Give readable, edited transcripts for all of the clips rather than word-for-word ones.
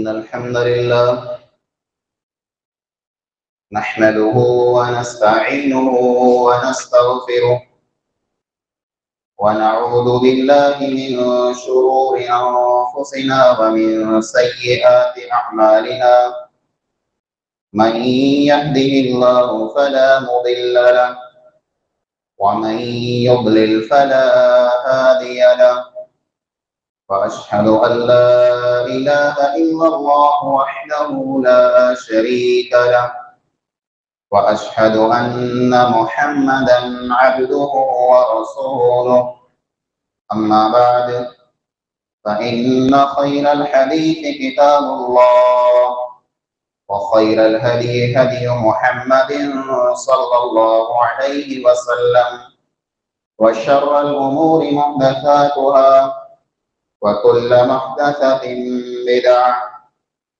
إن الحمد لله نحمده ونستعينه ونستغفره ونعوذ بالله من شرور أنفسنا ومن سيئات أعمالنا. من يهده الله فلا مضل له ومن يضلل فلا هادي له. وأشهد أن لا إله إلا الله وحده لا شريك له وأشهد أن محمدا عبده ورسوله. أما بعد فإن خير الحديث كتاب الله وخير الهدي هدي محمد صلى الله عليه وسلم وشر الأمور محدثاتها وكل محدثة بدعة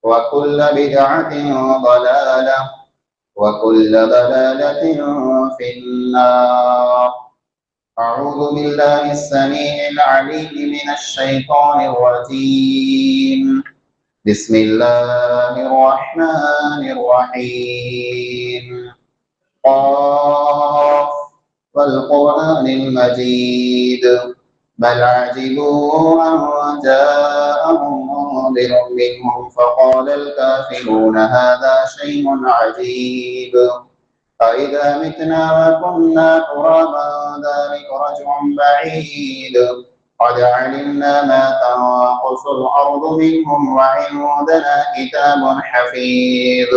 وكل بدعة ضلالة وكل ضلالة في النار. أعوذ بالله السميع العليم من الشيطان الرجيم. بسم الله الرحمن الرحيم. قاف والقرآن المجيد بل عجبوا أن جاءهم منذر منهم فقال الكافرون هذا شيء عجيب أإذا متنا وكنا ترابا ذلك رجع بعيد قد علمنا ما تنقص الأرض منهم وعندنا كتاب حفيظ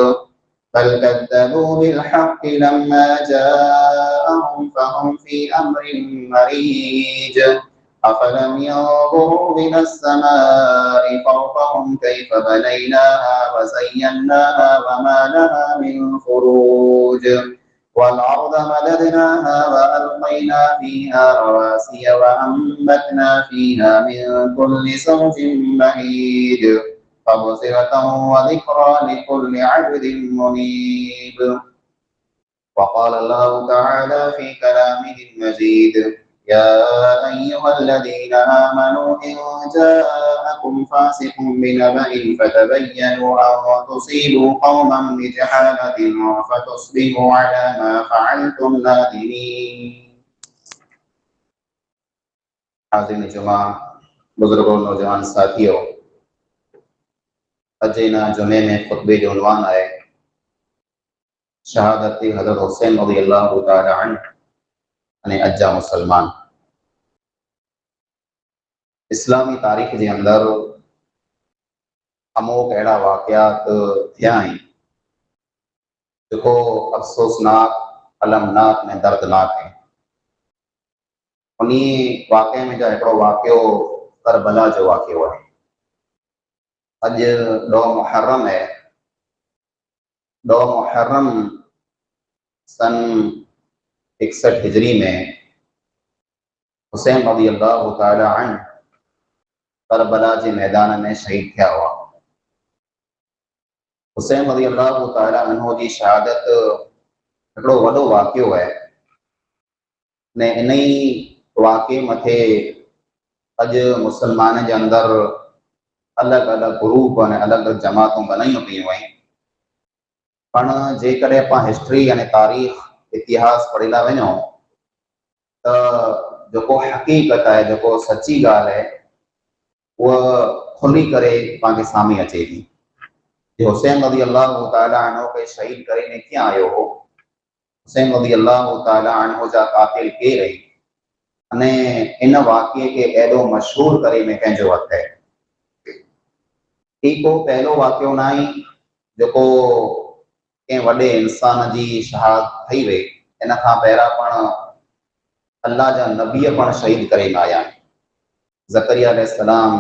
بل كذبوا بالحق لما جاءهم فهم في أمر مريج أفلم ينظروا إلى السماء فوقهم كيف بنيناها وزيناها وما لها من فروج والأرض مددناها وألقينا فيها رواسي وأنبتنا فيها من كل زوج بهيج تبصرة وذكرى لكل عبد منيب. وقال الله تعالى في كلامه المجيد يا أيها الذين آمنوا إن جاءكم فاسق بنبأ فتبينوا أن تصيبوا قوما بجهالة فتصبحوا على ما فعلتم نادمين. हाज़िरीन जुमा, बुजुर्गों, नौजवान साथियों, अजना जुमे में खुतबे जो उन्वान है शहादत हज़रत हुसैन रज़ियल्लाहु ताला अन्हु अने अज्जा मुसलमान। इस्लामी तारीख़ के अंदर अमोक अड़ा वाक़यात थिया आहिनि जेको अफ़सोसनाक, अलमनाक ने दर्दनाक है। उन्हीं वाक़े में जो हिकिड़ो वाक़ियो करबला जो वाक़ियो है। अज 2 मुहर्रम है। 2 मुहर्रम सन 61 हिजरी में हुसैन रज़ियल्लाहु ताला अन्हु करबला के मैदान में शहीद थिया हुआ। हुसैन रज़ियल्लाहु ताला अन्हु जी शहादत हिकिड़ो वॾो वाक़ियो है ने इन ई वाक़े मथे अज मुसलमान के अंदर अलग अलग ग्रुप ने अलग अलग जमातूं बनाई पियूं आहिनि। पण जेकॾहिं असां हिस्ट्री यानी तारीख़ इतिहास पढ़ेला वञूं त जेको हक़ीक़त है, जेको सची ॻाल्हि है, वह खुली करे पांखे साम्हूं अचे थी। हुसैन रज़ियल्लाहु ताला अन्हु खे शहीद करे ने कीअं आयो हो, हुसैन रज़ियल्लाहु ताला अन्हु जा कातिल केर आहिनि अने इन वाक़िए खे एॾो मशहूर करे में कंहिंजो हथ है। ही को पहलो वाक़ियो न आहे जेको कंहिं वॾे इंसान जी शहादत थी वई। इन खां पहिरां पण अल्लाह जा नबी पण शहीद करे न आया आहिनि। ज़करिया अलैहिस्सलाम,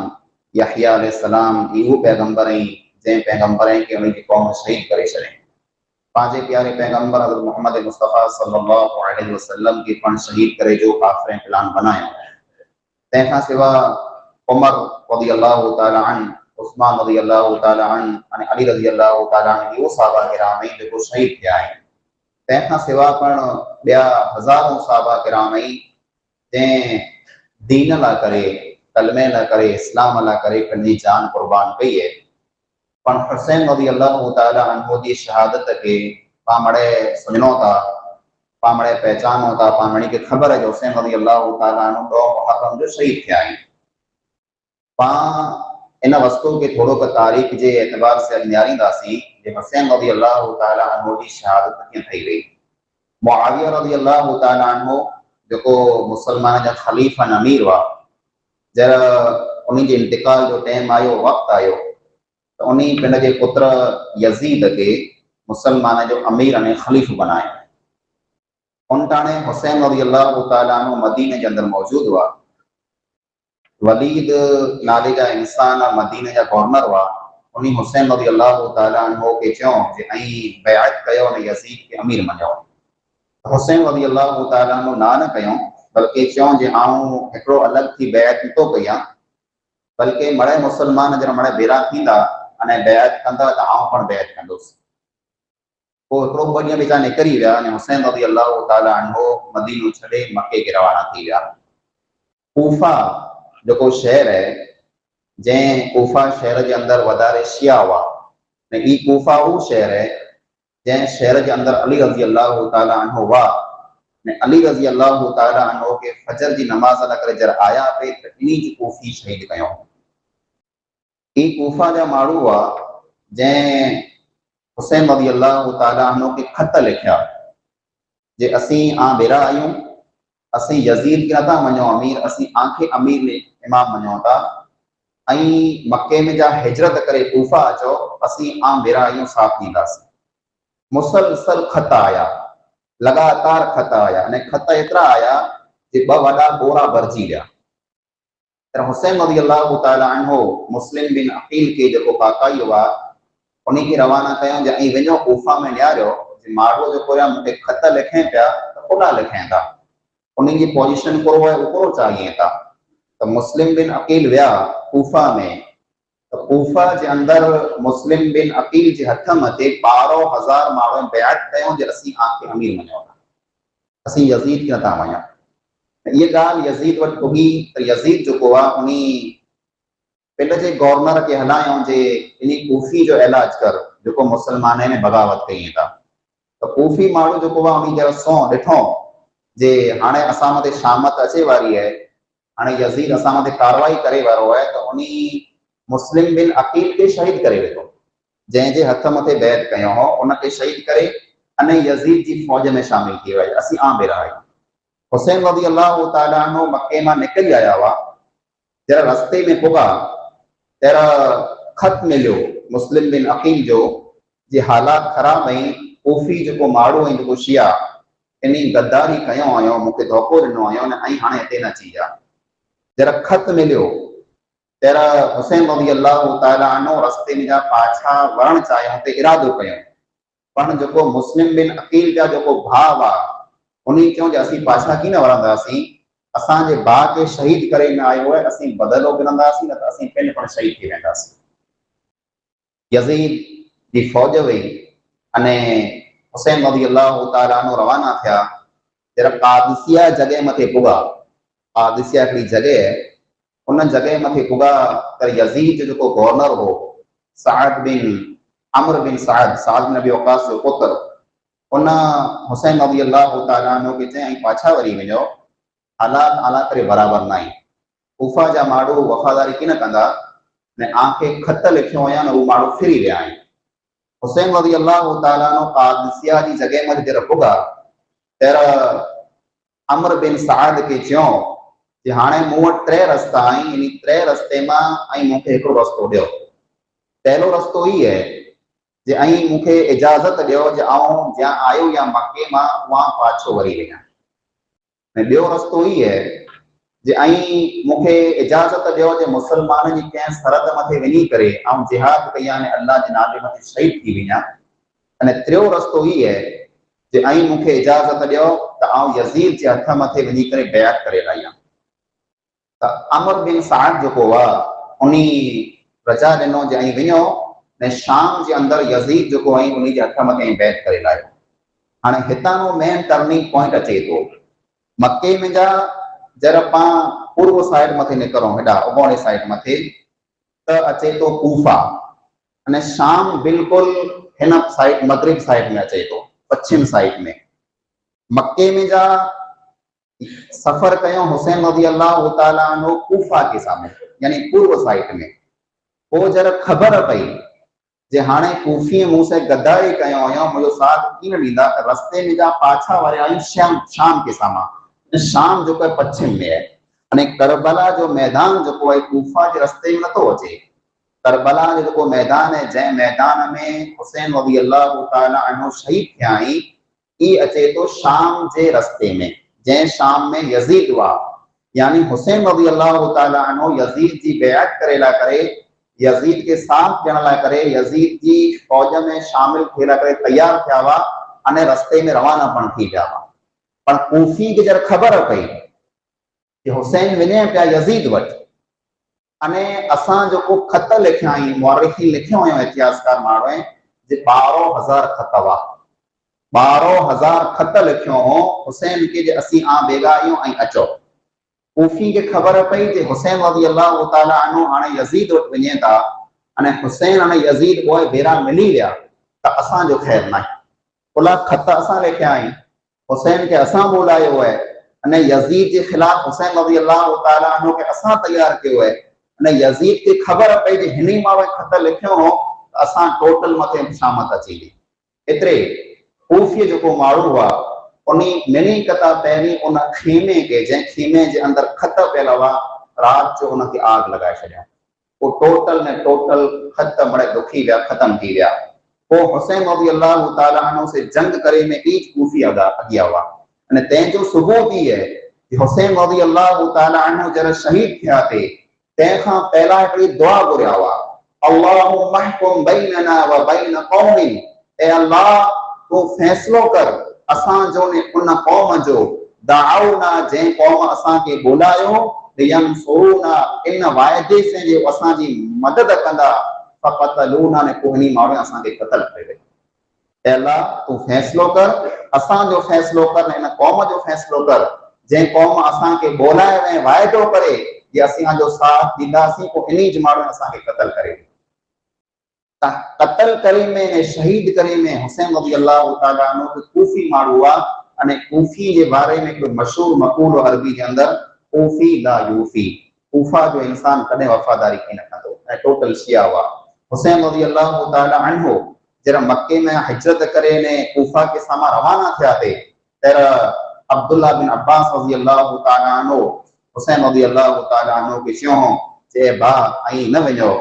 यहया अलैहिस्सलाम इहो पैगंबर आहिनि जंहिं पैगंबर खे उनजी क़ौम शहीद करे छॾियईं। पंहिंजे प्यारे पैगंबर हज़रत मोहम्मद मुस्तफ़ा सल्लल्लाहु अलैहि वसल्लम खे पण शहीद करे जो काफ़िर प्लान बनायो। तंहिंखां सिवा उमर रज़ियल्लाहु ताला अन्हु, उस्मान रज़ियल्लाहु ताला अन्हु अने अली रज़ियल्लाहु ताला अन्हु इहो सहाबा किराम आहिनि जेको शहीद थिया आहिनि। तंहिंखां सिवा पण ॿिया हज़ारों सहाबा किराम आहिनि जंहिं दीन लाइ करे, कलमे लाइ करे, इस्लाम लाइ करे पंहिंजी जान कुर्बान कई है। पण हुसैन रज़ी अल्लाह ताला अन्हो जी शहादत के पामड़े सुनो था, पामड़े पहचानो था, पामड़ी के खबर है जो हुसैन रज़ी अल्लाह ताला अन्हो तो मुहर्रम जो शहीद थिया आहिनि। पा इन वस्तु के थोड़ो क तारीख़ जे एतबार से नियारींदासीं जे हुसैन रज़ी अल्लाह ताला अन्हो जी शहादत कीअं थी वई। मुआविया रज़ी अल्लाह ताला अन्हो जो मुसलमान जा खलीफा अमीर हुआ, जरा उन्हीं जे इंतकाल जो टाइम आयो, वक्त आयो, तो उन्हीं पिंड के पुत्र यजीद के मुसलमान जो अमीर ने खलीफ बनाया। उन टाणे हुसैन रज़ी अल्लाह ताला अन्हो मदीने के अंदर मौजूद हुआ। वलीद नाले जा इंसान मदीने जा गवर्नर हुआ। उन्हीं हुसैन रज़ी अल्लाह ताला अन्हो के चयो जे ऐं बैअत कयो ने यजीद के अमीर मञो। हुसैन रज़ी अल्लाह ताला अन्हो ना न कयो, बल्कि चयो जे आऊं हिकिड़ो अलॻि थी बैअत नथो कयां, बल्कि मड़े मुसलमान जरा मड़े बेरा थींदा अने बैअत कंदा त आऊं पण बैअत कंदुसि। पोइ हिकिड़ो ॿ ॾींहं वेचा निकिरी विया अने हुसैन रज़ी अल्लाह ताला अन्हो मदीनो छॾे मके के रवाना थी विया। कूफा जो शहर है, जैं कूफा शहर के अंदर वधारे शिया हुआ, ने ई कूफा वो शहर है जैं शहर के अंदर अली रज़ी अल्लाह ताला अन्हो हुआ, ने अली रज़ी अल्लाह ताला अन्हो के फजर की नमाज अदा करे जर आया पे त इन्हीं जी कूफी शहीद कयो। ई कूफा जा माण्हू हुआ जैं हुसैन रज़ी अल्लाह ताला अन्हो के खत लिखिया जे असीं बेरा आयूं, असीं यजीद के नथा मञो अमीर, असीं आंखे अमीर ने इमाम मञो था, ऐं मक्के में जा हिजरत करे कूफा अचो, असीं बेरा आयूं साथ ॾींदासीं। मुसलसल खत आया, लगातार खत आया, अने खत एतिरा आया जे ॿ वॾा बोरा भरजी विया। हुसैन रज़ी अल्लाह ताला अन्हो मुस्लिम बिन अकील के जो काकाई हुआ, उन्हीं के रवाना कयो जे ऐं वञो कूफा में न्यारियो जे माण्हू जो कोया मूंखे खत लिखें पिया त कोॾा लिखें था, उन्हीं की पोजीशन को है ऊपरो चाहिए था। तो मुस्लिम बिन अकील विया कूफा में, तो कूफा के अंदर मुस्लिम बिन अकील के हथ मथे 12,000 माण्हू बैअत कयो जे असीं आंखे अमीर मञो था, असीं यजीद के नथा मञो। ये गाल यजीद वटि पुगी त यजीद जो आहे उन्हीं पिंड के गवर्नर के हलायो जे इन्हीं कूफी जो इलाज कर जो मुसलमान ने बगावत कई था। तो कूफी माण्हू जो उन्हीं जरा सौ ॾिठो जे हाणे असां मथे शामत अचे वारी है, हाणे यजीद असां मथे कार्रवाई करे वारो है, तो उन्हीं मुस्लिम बिन अकील के शहीद करे वेठो, जंहिंजे हथ मथे बैत कयो हो उनके शहीद करे अने यजीद जी फौज में शामिल थी विया। असीं बेरा आहियूं। हुसैन रज़ी अल्लाह ताला अन्हो मक्के मां निकरी आया हुआ, जरा रस्ते में पुगा तेरा खत मिलियो मुस्लिम बिन अकील जो जे हालात खराब आई, कूफी जो माण्हू ऐं जो शिया इन्हीं गद्दारी कयो आयो, मूंखे धोखो ॾिनो आयो ने ऐं हाणे हिते न अची जा। जरा खत मिलियो तेरा हुसैन रज़ी अल्लाह ताला अन्हो रस्ते में जा पाछा वरण चाहियो ते इरादो कयो, पण जो मुस्लिम बिन अकील जा जो भाउ आ उन्हीं चयो जे असीं पाछा की न वरंदासीं, असांजे भाउ के शहीद करे न आयो है, असीं बदलो गिरंदासीं न त असीं पिण पण शहीद थी वेंदासीं। यजीद जी फौज वई अने हुसैन रज़ी अल्लाह ताला अन्हो रवाना थिया। जरा कादिसिया जगह मथे पुगा, कादिसिया हिकिड़ी जगह है, उन जगह मथे पुगा त यजीद जो गवर्नर हो साद बिन अमर बिन साद बिन अबी वक़ास जो पुत्र, उन हुसैन रज़ी अल्लाह ताला अन्हो के चई पाछा वरी वञो, हालात आला करे बराबर ना। कूफा जा माण्हू वफ़ादारी की न कंदा ने आंखे खत लिखियो हुया न वो माण्हू फिरी विया आहिनि। हुसैन रज़ी अल्लाह ताला अन्हो कादिसिया जी जगह मथे जरा पुगा तेरा अमर बिन साद के चयो जे हाणे मूं वटि 3 रस्ता आहिनि, इन 3 रस्ते मां ऐं मूंखे हिकिड़ो रस्तो ॾियो। पहलो रस्तो ई है जे ऐं मूंखे इजाज़त ॾियो जे आऊं जहाँ आयो या मके मां वहाँ पाछो वरी वञा। ऐं ॿियो रस्तो ई है जे ऐं मूंखे इजाज़त ॾियो जे मुसलमान जी कंहिं सरहद मथे वञी करे ऐं जिहाद कया ने अल्लाह जे नाले मथे शहीद थी वञा। अने टियों रस्तो ई है जे ऐं मूंखे इजाज़त ॾियो त आऊं यजीद जे हथ मथे वञी करे बैअत करे लाहियां। त अमर बिन साद जो हुआ उन्हीं रजा ॾिनो जे ऐं वञो ने शाम जे अंदर यजीद जो ऐं उन्हीं जे हथ मथे बैत करे लाहियो। हाणे हितां नो मेन टर्निंग पॉइंट अचे थो, मक्के में जा जर पां पूर्व साइड मथे निकरो हेॾा उभोणे साइड मथे त अचे तो कूफा। अने शाम बिल्कुल हिन साइड मगरिब साइड में अचे तो, पश्चिम साइड में। मक्के में जा सफर कयो हुसैन रज़ी अल्लाह ताला अन्हु कूफा के सामने, यानी पूर्व साइड में। वो जरा खबर पई जे हाणे कूफी मूंसे गद्दारी कयो हुयो, मुझो साथ कीन ॾींदा, रस्ते में जा पाछा वारे आहियूं शाम के सामा। शाम जो है पश्चिम में है, अने करबला जो मैदान जो है कूफा के रस्ते में नथो अचे। करबला जो मैदान है, जै मैदान में हुसैन रज़ी अल्लाह ताला अन्हु शहीद थिया आहिनि, ई अचे तो शाम जे रस्ते में, जै शाम में यजीद हुआ। यानी हुसैन रज़ी अल्लाह ताला अन्हु यजीद जी बैअत करेला करे, यजीद के साथ ॾियण लाइ करे, यजीद जी फौज में शामिल थियण करे तैयार थिया हुआ, अने रस्ते में रवाना पण थी विया हुआ। पर कूफी खे जरा खबर पई कि हुसैन वञे पिया यजीद वटि, अने असां जेको खत लिखिया आहिनि, मुअर्रिखीन लिखियो हुयो इतिहासकार माण्हू जे 12,000 खत हुआ, 12,000 खत लिखियो हो हुसैन के जे असीं बेगा आहियूं ऐं अचो। कूफी के खबर पई जे हुसैन रज़ी अल्लाह ताला अन्हु हाणे यजीद वटि वञे था, अने हुसैन हाणे यजीद पोइ भेरा मिली विया त असांजो ख़ैर न आहे। ओला खत असां लिखिया आहिनि, हुसैन के असां बोलायो है, अने यजीद के खिलाफ हुसैन रज़ी अल्लाह ताला अन्हु के असां तैयार कियो है, अने यजीद के खबर पई जे हिनी माण्हू खत लिखियो हो त असां टोटल मथे शामत अची वई। एतिरे कूफी जो माण्हू हुआ, उन्हीं मिनी कथा पहिरीं उन खेमे के, जै खेमे जे अंदर खत पियल हुआ, रात जो उनके आग लगाए छॾिया। वो टोटल ने टोटल खत बड़े दुखी विया, खत्म थी विया। वो हुसैन रज़ी अल्लाह ताला अन्हु से जंग करे में ई कूफी अॻिया हुआ। अने तंहिंजो सुबूत ई है कि हुसैन रज़ी अल्लाह ताला अन्हु जॾहिं शहीद थिया थे, तंहिंखां पहिला हिकिड़ी दुआ घुरिया हुआ, अल्लाहुम्मा अहकुम बैनना व बैन कौमिन, ए अल्लाह तू फैसलो कर असां जो ने उन कौम जो, दाऊना जंहिं कौम असां के बोलायो, यंसुरूना इन वायदे से जे असां जी मदद कंदा, फक़तलूना ने कोहनी माण्हू असां के क़त्ल करे वई। ए अल्लाह तू फैसलो कर, असां जो फैसलो कर, इन कौम जो फैसलो कर जंहिं कौम असां के बोलाए ऐं वायदो करे कि असां जो साथ ॾींदासीं, को इन्हीं ज माण्हू असां के क़त्ल करे। कत्ल करे में ने शहीद करे में हुसैन रज़ी अल्लाह ताला अन्हु कूफी माण्हू हुआ। अने कूफी जे बारे में एक मशहूर मक़ूलो अरबी के अंदर, कूफी ला यूफी, कूफा जो इंसान कदे वफादारी की न कंदो, ऐं टोटल शिया हुआ। हुसैन रज़ी अल्लाह ताला अन्हु जरा मक्के में हिजरत करे ने कूफा के सामा रवाना थिया थे, तर अब्दुल्ला बिन अब्बास रज़ी अल्लाह ताला अन्हु हुसैन रज़ी अल्लाह ताला अन्हु के चयो जे भा आई न वञो,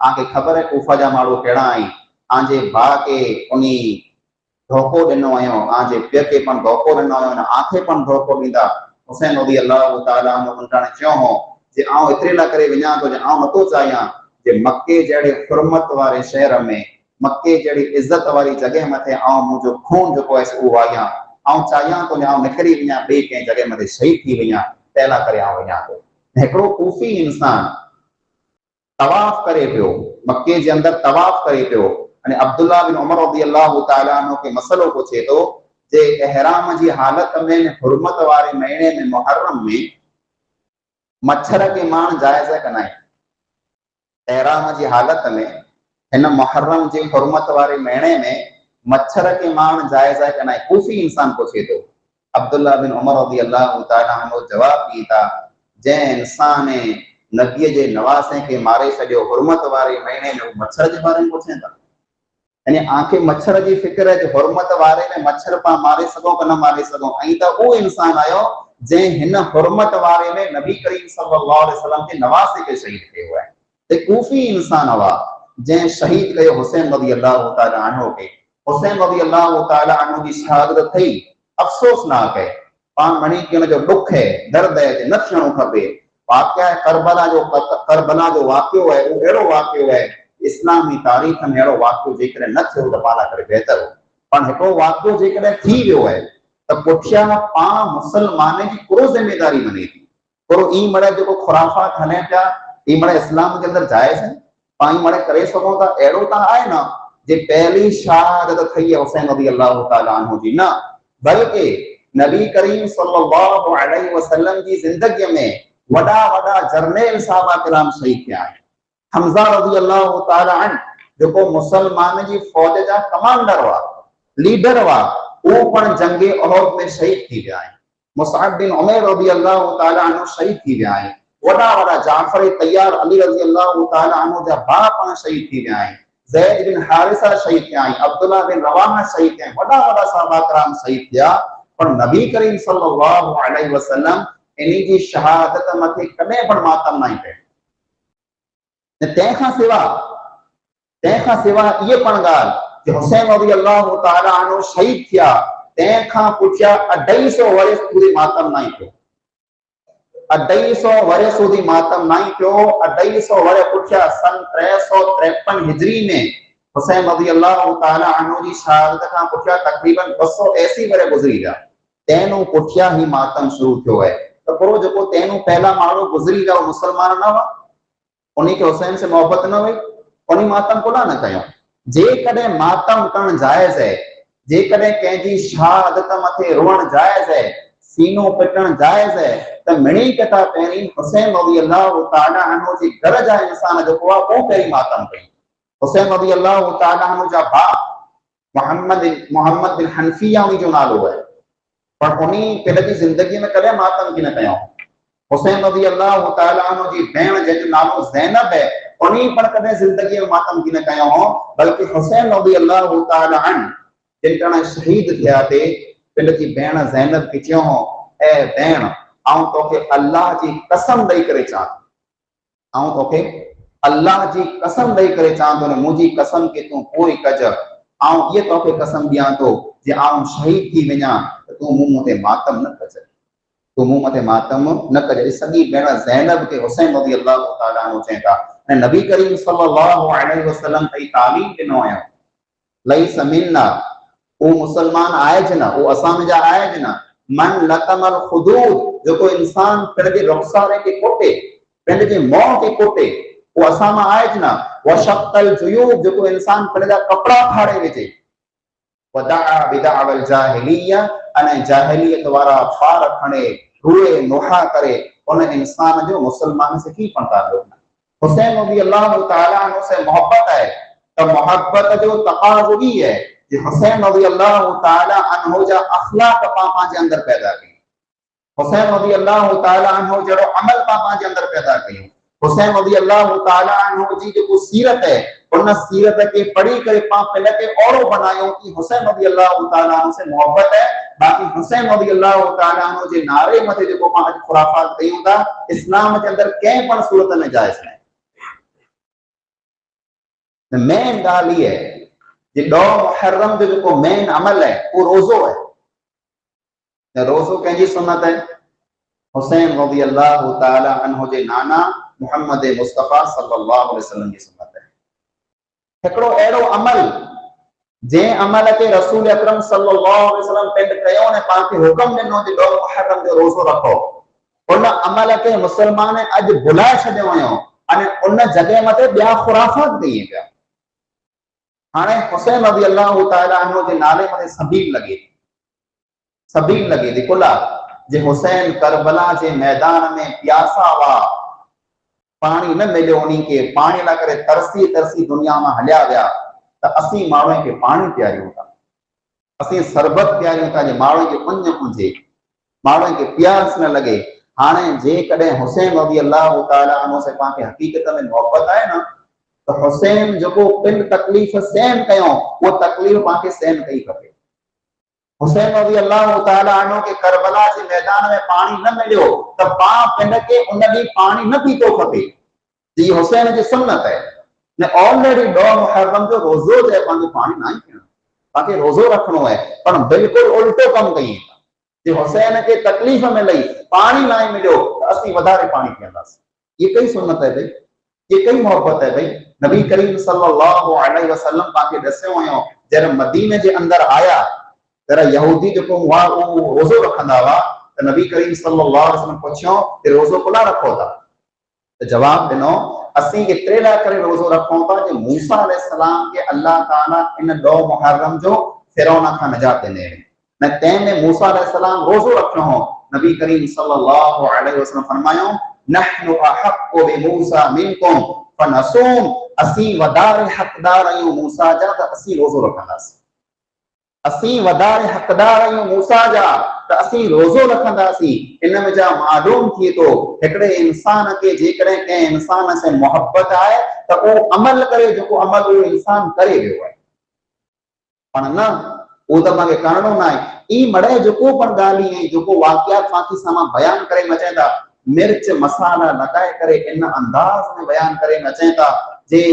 आके खबर है कूफा जा माण्हू कहिड़ा आहिनि, आंजे भाउ के उनी धोखो ॾिनो हुयो, आंजे पीउ के पण धोखो ॾिनो हुयो, आंखे पण धोखो ॾींदा। हुसैन रज़ी अल्लाह ताला अन्हु उन्हनि चयो हो जे आउं एतिरे लाइ करे वञा थो जे आउं नथो चाहियां जे मक्के जहिड़े हुर्मत वारे शहर में, मक्के जहिड़ी इज़त वारी जगह मथे आउं मुंहिंजो खून जेको आहे उहो वाहियां। आउं चाहियां थो जे आउं निकिरी वञा ॿिए कंहिं जगह मथे शहीद थी वञा, तंहिं लाइ करे आउं वञा थो। हिकिड़ो कूफी इंसान तवाफ करे पियो, मक्के जे अंदर तवाफ करे पियो, अने अब्दुल्ला बिन उमर रज़ी अल्लाह ताला अन्हु के मसलो पूछे तो जे इहराम जी हालत में हुर्मत वारे महीने में मुहर्रम में मच्छर के मारण जायज़ है कि नहीं? इहराम जी हालत में इन मुहर्रम जे हुर्मत वारे महीने में मच्छर के मारण जायज़ है कि नहीं? कूफी इंसान पूछे तो। अब्दुल्ला बिन उमर रज़ी अल्लाह ताला अन्हु जवाब ॾीता, जंहिं इंसान नबी जे नवासे के मारे छॾियो हुर्मत वारे महीने में, मच्छर के बारे में पूछे था। यानी आंखे मच्छर की फिक्र है, हुर्मत वारे में मच्छर पा मारे सको कि न मारे सको, ऐं त वो इंसान आयो जंहिं हिन हुर्मत वारे में नबी करीम सल्लल्लाहु अलैहि वसल्लम के नवासे के शहीद कयो है। ते कूफी इंसान हुआ जंहिं शहीद कयो हुसैन रज़ी अल्लाह ताला अन्हु के। हुसैन रज़ी अल्लाह ताला अन्हु की शहादत थई, अफ़सोसनाक है, पाण मणी के उन जो दुख है, दर्द है, न थियणो खपे। वाक़या है करबला जो वाक़ियो है, वो अहिड़ो वाक़ियो है इस्लामी तारीख़ में, अहिड़ो वाक़ियो जेकॾहिं न थियो त पाण करे बहितर हो। पण हिकिड़ो वाक़ियो जेकॾहिं थी वियो है त पुठियां पाण मुसलमान जी पूरो ज़िम्मेदारी बने थी। पूरो ई मड़े जेको खुराफात हले पिया, ई मड़े इस्लाम के अंदर जायज़ है, पाण मड़े करे सघूं था। अहिड़ो त आहे न जे पहली शहादत थई है हुसैन रज़ी अल्लाह ताला अन्हु जी, न बल्कि नबी करीम सल्लल्लाहु अलैहि वसल्लम की जिंदगी में वड़ा वड़ा जर्नैल साहबा किराम शहीद थिया आहिनि। हमज़ा रज़ी अल्लाह ताला अन्हु जो मुसलमान जी फौज जा कमांडर हुआ, लीडर हुआ, वो पण जंगे उहद में शहीद थी विया। मुसअब बिन उमैर रज़ियल्लाहु तआला अन्हु शहीद थी विया। वडा वडा जाफर तैयार अली रज़ियल्लाहु तआला अन्हु जा भाउ पण शहीद थी विया। ज़ैद बिन हारिसा शहीद थिया, अब्दुल्लाह बिन रवाहा शहीद थिया, वडा वडा सहाबा कराम शहीद थिया। पर नबी करीम सल्लल्लाहु अलैहि वसल्लम इन्ही जी शहादत मथे कदे पण मातम नहीं कयो। तंहिंखां सिवा ये पण गाल कि हुसैन रज़ियल्लाहु तआला अन्हु शहीद थिया, तंहिंखां पुठियां 250 वरस पूरी मातम नहीं कयो। 250 वरस सूदी मातम नहीं कयो। 250 वरस पुठियां सन 353 हिजरी में हुसैन रज़ियल्लाहु तआला अन्हु जी शहादत खां पुठियां तकरीबन 280 वरस गुज़री विया। तैनू पुठियां ही मातम शुरू थियो है। तो पोइ जेको तैनू पहला माण्हू गुज़री विया मुसलमान न हुआ, उन्हीं के हुसैन से मोहब्बत न हुई, उन्हीं मातम कोला न कयो। जेकॾहिं मातम करण जायज़ है, जेकॾहिं कंहिंजी शहादत मथे रोअण जायज़ है, सीनो पिटण जायज़ है, त मिणी कथा पहिरीं हुसैन रज़ियल्लाहु तआला अन्हु जे घर जा इंसान जेको आहे उहो पहिरीं मातम कई। हुसैन रज़ियल्लाहु तआला अन्हु जा भाउ मोहम्मद बिन हनफिया उन्हीं जो नालो है, पर उन्हीं पिण जी ज़िंदगी में कॾहिं मातम की न कयो। हुसैन रज़ियल्लाहु तआला अन्हु जी भेण जंहिंजो नालो ज़ैनब है, उन्हीं पर कदे जिंदगी में मातम की न कयो हो, बल्कि हुसैन रज़ियल्लाहु तआला अन्हु जिन शहीद थिया थे, पिण जी भेण ज़ैनब खे चयो हो, ए भेण आऊं तोखे अल्लाह जी कसम ॾेई करे चां, आऊं तोखे अल्लाह जी कसम ॾेई करे चां थो, मुंहिंजी कसम के तूं पूरी कज। आऊं ये तोखे कसम ॾियां थो जे आऊं शहीद थी वञा त तूं मूं मथे मातम न कज, तूं मूं मथे मातम न कज। सॼी भेण ज़ैनब के हुसैन रज़ियल्लाहु तआला अन्हु चवनि था। नबी करीम सल्लल्लाहु अलैहि वसल्लम कई तालीम ॾिनो आयो, लईस मिन्ना, वो मुसलमान आए ज न, वो असां में जा आए ज न, मन लतमल खुदूद, जो इंसान पिण जे रुखसारे के कोटे, पिण जे मोह के कोटे, वो असां में आए ज न। वशक्कल जुयूब, जो इंसान पिण जा कपड़ा फाड़े विझे, वदअ बिदअवल जाहिलिया, अने जाहिलियत वारा फार खणे रूए नोहा करे उन इंसान जो मुसलमान से की पण ताल्लुक न। हुसैन रज़ियल्लाहु तआला अन्हु से मोहब्बत है, तो मोहब्बत जो तकाज़ो ही है कि हुसैन रज़ियल्लाहु तआला अन्हु जा अखलाक पापा जे अंदर पैदा कई। हुसैन रज़ियल्लाहु तआला अन्हु जड़ो अमल पापा जे अंदर पैदा कई। हुसैन रज़ियल्लाहु तआला अन्हु जी जो सीरत है, उन सीरत के पढ़ी करे पाप पिन के औरो बनायो कि हुसैन रज़ियल्लाहु तआला अन्हु से मोहब्बत है। बाकी हुसैन रज़ियल्लाहु तआला अन्हु जे नारे मथे जो पाण खुराफात कयूं था, इस्लाम के अंदर कंहिं पण सूरत में जायज़ नहीं। मेन गाल ये है कि 2 मुहर्रम जो मेन अमल है वो रोजो है। रोजो कंहिंजी सुन्नत है? हुसैन रज़ियल्लाहु तआला अन्हु जे नाना मुहम्मद मुस्तफा सल्लल्लाहु अलैहि वसल्लम की सुन्नत है। हिकड़ो अहिड़ो अमल जे अमल के रसूल अकरम सल्लल्लाहु अलैहि वसल्लम पेंड कयो ने पाण खे हुक्म ॾिनो जे 2 मुहर्रम जो रोजो रखो, उन अमल के मुसलमान अज भुलाए छॾियो हुयो अने उन जगह मथे ॿिया खुराफात कई पिया। हाणे हुसैन रज़ियल्लाहु तआला अन्हु जे नाले मथे सबील लगे थी कुला जे हुसैन करबला जे मैदान में प्यासा हुआ, पानी न मिलियो, उन्हीं के पानी ला करे तरसी तरसी दुनिया में हलिया विया, त असीं माण्हुनि खे पानी पियारियूं था, असीं सरबत पियारियूं था जे माण्हुनि खे पुञ पुंजे, माण्हुनि खे प्यास न लगे। हाणे जेकॾहिं हुसैन रज़ियल्लाहु तआला अन्हु से पाण खे हक़ीक़त में मोहब्बत आहे न, तो हुसैन जो पिन तकलीफ़ सहन कयो, वो तकलीफ़ पाण खे सहन कई खपे। हुसैन रज़ियल्लाहु तआला अन्हु के करबला जे मैदान में पानी न मिलियो त पाण पिन के उन ॾींहुं पानी न पीतो खपे। ये हुसैन जी सुन्नत है ने। ऑलरेडी 2 मुहर्रम जो रोजो है, पाण पानी ना पीना, पाण खे रोजो रखनो है, पर बिल्कुल उल्टो कम कई जे हुसैन के तकलीफ़ में लई पानी ना मिलियो त असीं वधारे पानी पींदासीं। ये कई सुन्नत है भाई, ये कई मोहब्बत है भाई। नबी करीम सल्लल्लाहु अलैहि वसल्लम पाण खे दस्यो हुयो जॾहिं मदीने जे अंदर आया, जरा यहूदी जो हुआ वो रोजो रखंदा हुआ, त नबी करीम सल्लल्लाहु अलैहि वसल्लम पुछियो कि रोजो कोला रखो था? तो जवाब दिनो, असीं एतिरे लाइ करे रोजो रखूं था जे मूसा अलैहिस्सलाम के अल्लाह ताला इन 2 मुहर्रम जो फिरौन खां निजात ॾिने न, तंहिंमें मूसा अलैहिस्सलाम रोजो रखियो हो। नबी करीम सल्लल्लाहु अलैहि वसल्लम फरमायो, नहनु अहक्कु बिमूसा मिनकुम, फनसूम असी वदार हकदार आहियूं मूसा जा त असी रोज़ो रखंदासीं। असी वदारे हकदार आहियूं मूसा जा त असी रोज़ो रखंदासीं। इन में जा मालूम थिए थो हिकिड़े इंसान खे जेकॾहिं कंहिं इंसान से मोहब्बत आहे त उहो अमल करे जेको अमल उहो इंसान करे वियो आहे। पर न उहो त तव्हांखे करणो न आहे। ई मड़े जेको पण ॻाल्हि ऐं जेको वाक़ियात तव्हांखे सां बयान करे अचनि था, मिर्च मसाला लॻाए करे इन अंदाज़ में बयान करे अचनि था जे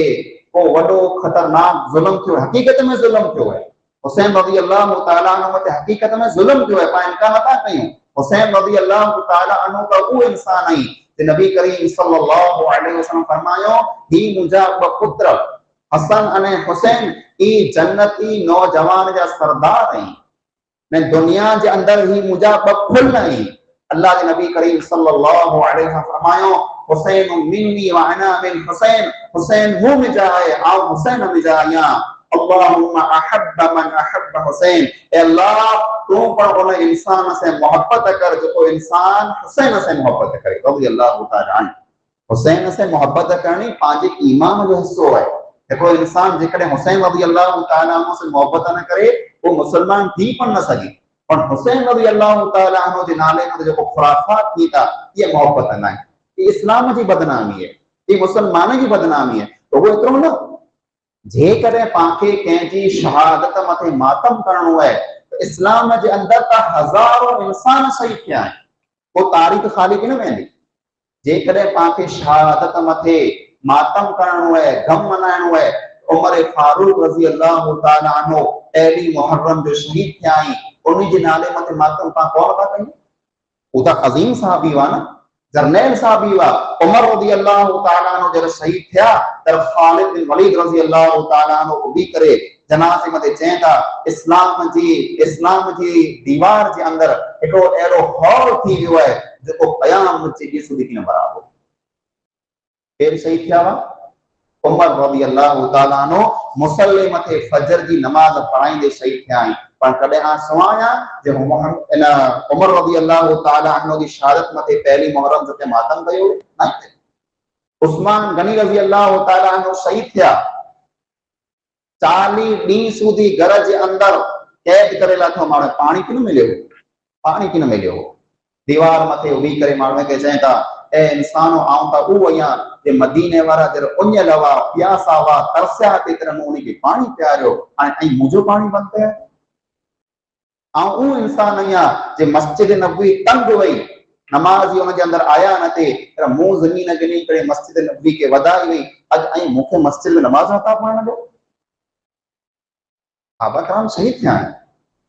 को वॾो ख़तरनाक ज़ुल्म थियो, हक़ीक़त में ज़ुल्म थियो आहे। हुसैन रज़ी अल्लाह तआला अन्हु ते हक़ीक़त में ज़ुल्म थियो है, पाण इनकार नथा कयूं। हुसैन रज़ी अल्लाह तआला अन्हु का वो इंसान आई ते नबी करीम सल्लल्लाहु अलैहि वसल्लम फरमायो ही मुंहिंजा ॿ पुत्र हसन अने हुसैन ई जन्नती नौजवान जा सरदार आहिनि। मैं दुनिया जे अंदर ही मुंहिंजा ॿ फुल आहिनि। अल्लाह के नबी करीम सल्लल्लाहु अलैहि वसल्लम फरमायो हुसैन मिन्नी व अना मिन हुसैन, हुसैन मूं मुंहिंजा आहे ऐं हुसैन मुंहिंजा आहियां। अल्लाहुम्मा अहब्ब मन अहब्ब हुसैन, ए अल्लाह तू पर उन इंसान से मोहब्बत कर जो इंसान हुसैन से मोहब्बत करे। रज़ी अल्लाह तआला अन्हु। हुसैन से मोहब्बत करनी पांजे ईमान जो हिस्सो है। देखो इंसान जेकॾहिं हुसैन रज़ी अल्लाह तआला अन्हु से मोहब्बत न करे वो मुसलमान थी पण न सके। पर हुसैन रज़ी अल्लाह तआला अन्हु जे नाले में जेको खुराफात थी था ये मोहब्बत न आहे। ये इस्लाम जी बदनामी है, ये मुसलमान जी बदनामी है। तो वो एतिरो न जेकॾहिं पांखे कंहिंजी शहादत मथे मातम करणो है तो इस्लाम जे अंदर त हज़ारों इंसान शहीद थिया आहिनि, वो तारीख़ ख़ाली की न वेंदी। जेकॾहिं पांखे शहादत मथे मातम करणो है, गम मनाइणो है, उमर फारूक रज़ी अल्लाह तआला अन्हु पहली मुहर्रम जो शहीद थिया आहिनि, उन्हीं जे नाले मथे मातम पां कोन था कयूं। वो त अज़ीम साहबी हुआ न, जर्नैल साहबी हुआ। उमर रज़ी अल्लाह तआला अन्हु जब शहीद थिया त खालिद बिन वलीद रज़ी अल्लाह तआला अन्हु उभी करे जनाज़े मथे चएं था इस्लाम जी दीवार जे अंदर हिकिड़ो अहिड़ो हॉल थी वियो आहे जेको क़यामत जे ॾींहुं सुधी न बराबरि। केरु शहीद थिया हुआ? उमर रज़ी अल्लाह तआला अन्हु मुसल्ले मथे फजर जी नमाज पढ़ाईंदे शहीद थिया आहिनि। पर कॾहिं हां सुवाया जे इन उमर रज़ी अल्लाह तआला अन्हु जी शहादत मथे पहली मुहर्रम जो मातम कयो न। उस्मान गनी रज़ी अल्लाह तआला अन्हु शहीद थिया, 40 ॾींहं सूदी घर जे अंदर कैद करे लाथो माण्हू, पाणी किन मिलियो, पाणी किन मिलियो। दीवार मथे उभी करे माण्हू खे चएं था ए इंसानो आऊं त उहो आहियां जे मदीने वारा जर उञल हुआ, प्यासा हुआ, तरसिया ते तरह मूं उनखे पाणी पियारियो ऐं मुंहिंजो पाणी बंदि कयो। ऐं उहो इंसान आहियां जे मस्जिद नबवी तंग वई, नमाज़ी उन जे अंदर आया न थे पर मूं ज़मीन गिनी करे मस्जिद नबवी के वधाई वई। अॼु ऐं मूंखे मस्जिद में नमाज़ नथा पढ़ण ॾियो। सहाबा कराम शहीद थिया आहिनि।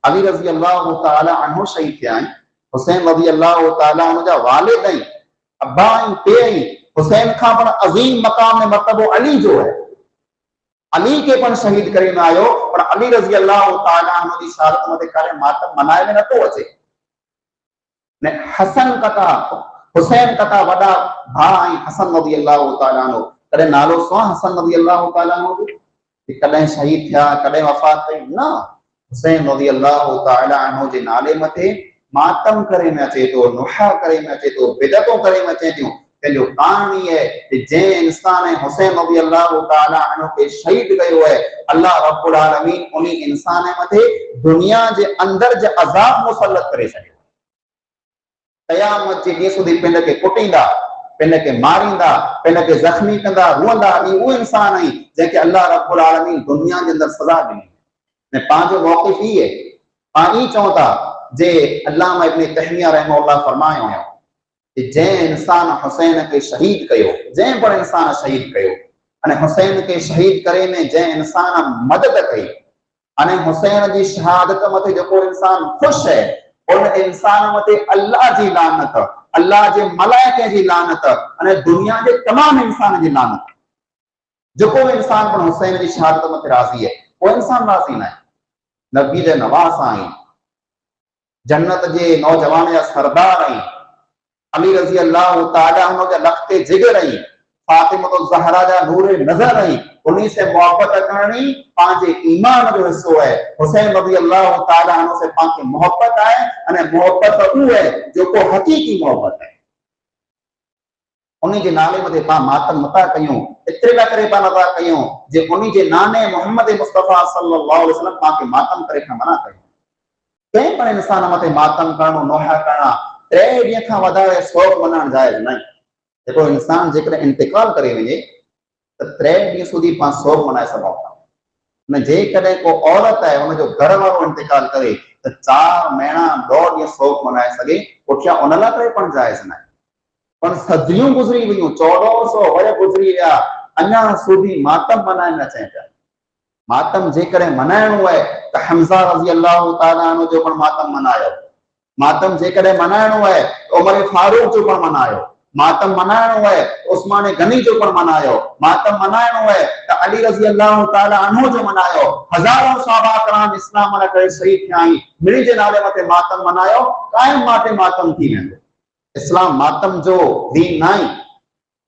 अली रज़ी अल्लाह तआला अन्हु शहीद थिया आहिनि। हुसैन रज़ी अल्लाह तआला अन्हु जा वालिद आहिनि, अब्बा ऐं पे आहिनि। हुसैन खां पण अज़ीम मक़ाम में मर्तबो अली जो है। अली के पण शहीद करे न आयो पर अली रज़ी अल्लाह तआला अन्हु जी शहादत मथे करे मातम मनाए में नथो अचे। ने हसन कता हुसैन कता वॾा भाउ ऐं हसन रज़ी अल्लाह तआला अन्हु, कॾहिं नालो सुआ हसन रज़ी अल्लाह तआला अन्हु जो कॾहिं शहीद थिया कॾहिं वफ़ात कई न। हुसैन रज़ी अल्लाह तआला अन्हु जे नाले मथे मातम करे में अचे थो, नुहा करे में अचे थो, बिदतों करे में अचे थियूं। जो कहानी है कि जे इंसान हुसैन रज़ी अल्लाह तआला अन्हु के शहीद कयो है, अल्लाह रब्बुल आलमीन उन इंसान मथे दुनिया जे अंदर जे अज़ाब मुसल्लत करे छॾियो। क़यामत जे ॾींहुं सुधी पिंड के कुटींदा, पिंड के मारींदा, पिंड के ज़ख्मी कंदा, रोंदा। वो इंसान आई जंहिंखे अल्लाह रब्बुल आलमीन दुनिया जे अंदर सज़ा ॾिनी। ने पंहिंजो मौक़िफ़ ई है। पाण ई चऊं था जे अल्लामा इब्न तैमिया रहमहुल्लाह फरमायो हुयो कि जंहिं इंसान हुसैन के शहीद कयो, जंहिं पण इंसान शहीद कयो अने हुसैन के शहीद करे में जंहिं इंसान मदद कई अने हुसैन जी शहादत मथे जेको इंसान खुश है उन इंसान मथे अल्लाह जी लानत, अल्लाह जे मलाइके जी लानत अने दुनिया जे तमाम इंसान जी लानत। जेको इंसान पण हुसैन जी शहादत मथे राज़ी है वो इंसान राज़ी न आहे। नबी जे नवास आहिनि, जन्नत जे नौजवान जा सरदार आहिनि, अली रज़ी अल्लाह तआला अन्हु जा लख़्ते जिगर आहिनि, फातिमा ज़हरा जा नूरे नज़र आहिनि। उन्हीं से मोहब्बत करनी पांजे ईमान जो हिस्सो है। हुसैन रज़ी अल्लाह तआला अन्हु से पांखे मोहब्बत है अने मोहब्बत वो है जो को हकीकी मोहब्बत है। उन जे नाले मथे पां मातम नथा कयूं, एतिरे लाइ करे पां नथा कयूं जे उन जे नाने मोहम्मद मुस्तफ़ा सल्लल्लाहु अलैहि वसल्लम पां खे मातम करे खां मना कयूं। कंहिं पण इंसान मथे मातम करणो, नोहा करणा 3 ॾींहं खां वधारे शौक़ मनाइण जाइज़ न आहे। जेको इंसान जेकॾहिं इंतिकाल करे वञे त 3 ॾींहं સુધી पां शौक़ मनाए सघूं था। न जेकॾहिं को औरत आहे उनजो घर वारो इंतिकाल करे त 4 महीना 2 ॾींहं शौक़ मनाए सघे, पुठियां उन लाइ करे पण जाइज़ न आहे। पण सदियूं गुज़री वियूं, 1400 वर गुज़री विया, अञा સુધી मातम मनाइण न अचनि पिया। मातम जेकॾहिं मनाइणो आहे त हमज़ा रज़ी अल्लाह ताला अन्हु जो पण मातम मनायो। मातम जेकॾहिं मनाइणो आहे त उमर फारूक जो पण मनायो। मातम मनाइणो आहे उस्मान गनी जो पण मनायो। मातम मनाइणो आहे त अली रज़ी अल्लाह ताला अन्हु जो मनायो। हज़ारों सहाबा कराम इस्लाम लाइ करे शहीद थिया आहिनि, मिड़ी जे नाले मथे मातम मनायो, कायम माते मातम थी वेंदो। इस्लाम मातम जो दीन न आहे।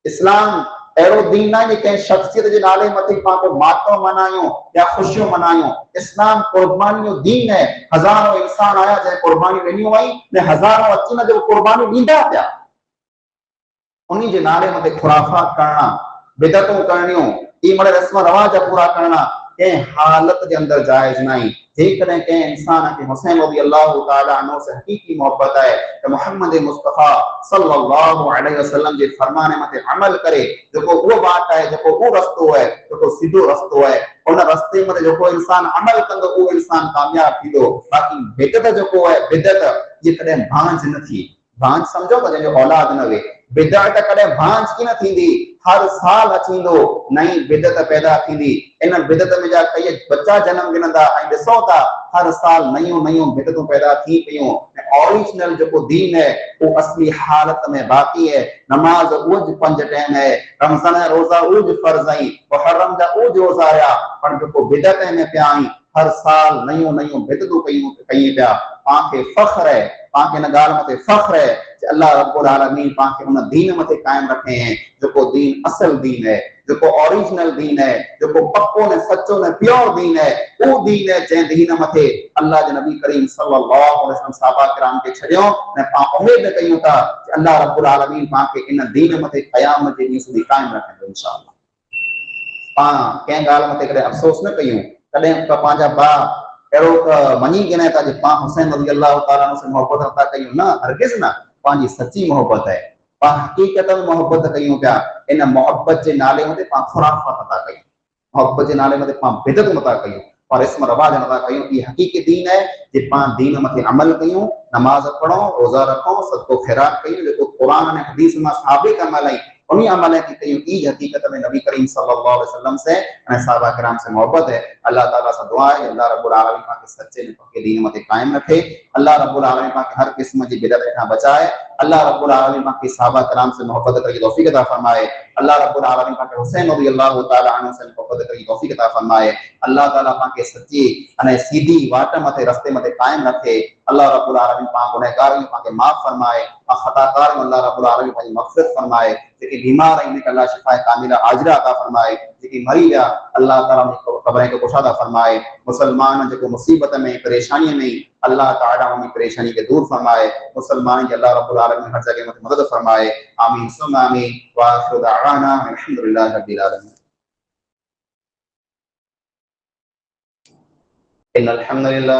इस्लाम अहिड़ो दीन न आहे जे कंहिं शख़्सियत जे नाले मथे पां को मातम मनायूं या ख़ुशियूं मनायूं। इस्लाम कुर्बानी जो दीन है। हज़ारों इंसान आया जंहिं कुर्बानी ॾिनियूं आई ने हज़ारों अची न जो कुर्बानी ॾींदा पिया। उन्हीं जे नाले मथे खुराफात करना, बिदतूं करणियूं, ई मड़े रस्म रवाज पूरा करना कंहिं हालत जे अंदर जाइज़ न आहे। जेकॾहिं कंहिं इंसान खे हुसैन रज़ी अल्लाह ताला अन्हु से हक़ीक़ी मोहब्बत आहे त मोहम्मद मुस्तफ़ा सल्लल्लाहु अलैहि वसल्लम जे फरमाने मथे अमल करे, जेको उहो बात आहे, जेको उहो रस्तो आहे, जेको सीधो रस्तो आहे, उन रस्ते मथे जेको इंसान अमल कंदो उहो इंसान कामयाब थींदो। बाक़ी बिदत जेको आहे, बिदत ये कॾहिं भांज न थी। भांज समझो त जंहिंजो औलाद न वे, बिदत कॾहिं भांज की न थींदी, हर साल अचींदो नई बिदत पैदा थींदी। इन बिदत में जा कई बच्चा जन्म गिनंदा ऐं ॾिसो था हर साल नयूं नयूं बिदतूं पैदा थी पियूं। ओरिजिनल जेको दीन है वो असली हालत में बाक़ी है। नमाज उज 5 टाइम है, रमज़ान रोजा उज फर्ज आई, मुहर्रम जा उज रोजा आया, पर जेको बिदत में पिया आहियूं हर साल नयूं नयूं बिदतूं कयूं पिया। पां खे फख्र है, पां खे इन ॻाल्हि मथे फख्र है कि अल्लाह रब्बुल आलमीन पां खे उन दीन मथे कायम रखे हैं जेको दीन असल दीन है, जेको ओरिजिनल दीन है, जेको पक्को ने सच्चो ने प्योर दीन है। वो दीन है जंहिं दीन मथे अल्लाह जे नबी करीम सल्लल्लाहु अलैहि वसल्लम सहाबा किराम खे छॾियो ने पां उम्मीद कयूं था कि अल्लाह रब्बुल आलमीन पां खे इन दीन मथे क़यामत जे ॾींहुं સુધી कायम रखंदो इंशाअल्लाह। पां कंहिं ॻाल्हि मथे कॾहिं अफ़सोस न कयूं, कॾहिं पंहिंजा भाउ अहिड़ो मञी गिने था कि पां हुसैन रज़ी अल्लाह ताला अन्हु से मोहब्बत नथा कयूं। न, हरगिज़ न, पंहिंजी सच्ची मोहब्बत है। पां हक़ीक़त में मोहब्बत कयूं पिया, इन मोहब्बत जे नाले मथे पां खुराफात नथा कयूं, मोहब्बत जे नाले मथे पां बिदत नथा कयूं और रस्म रवाज नथा कयूं। ई हक़ीक़ी दीन है कि पां दीन मथे अमल कयूं, नमाज पढ़ूं, रोज़ा रखूं, सदको ख़ैरात कयूं, जेको क़ुरान ऐं हदीस में साबित अमल आई उन्हीं अमल की कयूं। ई हकीकत में नबी करीम सल्लल्लाहु अलैहि वसल्लम से ऐं सहाबा किराम से मोहब्बत है। अल्लाह ताला से दुआ है अल्लाह रब्बुल आलमीन पां खे सच्चे ने पक्के दीन मथे कायम रखे। अल्लाह रब्बुल आलमीन पां खे हर किस्म जी बिदत खां बचाए। अल्लाह रब्बुल आलमीन पां खे सहाबा किराम से मोहब्बत करे तौफीक अता फरमाए। अल्लाह रब्बुल आलमीन पां खे हुसैन रज़ी अल्लाह ताला अन्हु से मोहब्बत करे तौफीक अता फरमाए। अल्लाह ताला पां खे सच्ची अने सीधी वाट मथे रस्ते मथे कायम रखे। अल्लाह रब्बुल आलमीन पां गुनहगार पां खे माफ़ फरमाए, पां खताकार अल्लाह रब्बुल आलमीन पां मग़फ़िरत फरमाए। जेके बीमार आहिनि अल्लाह शिफ़ाए कामिला आजिला अता फरमाए। जेके मरी विया अल्लाह ताला क़ब्र खे कुशादा फरमाए। मुसलमान जेको मुसीबत में परेशानी में अल्लाह ताला उन परेशानी के दूर फरमाए। मुसलमान के अल्लाह रब्बुल आलमीन हर जगह में मदद फरमाए। आमीन सुम्मा आमीन व आखिरु दअवाना अल्हम्दुलिल्लाहि रब्बिल आलमीन। इन्नल हम्दुलिल्लाह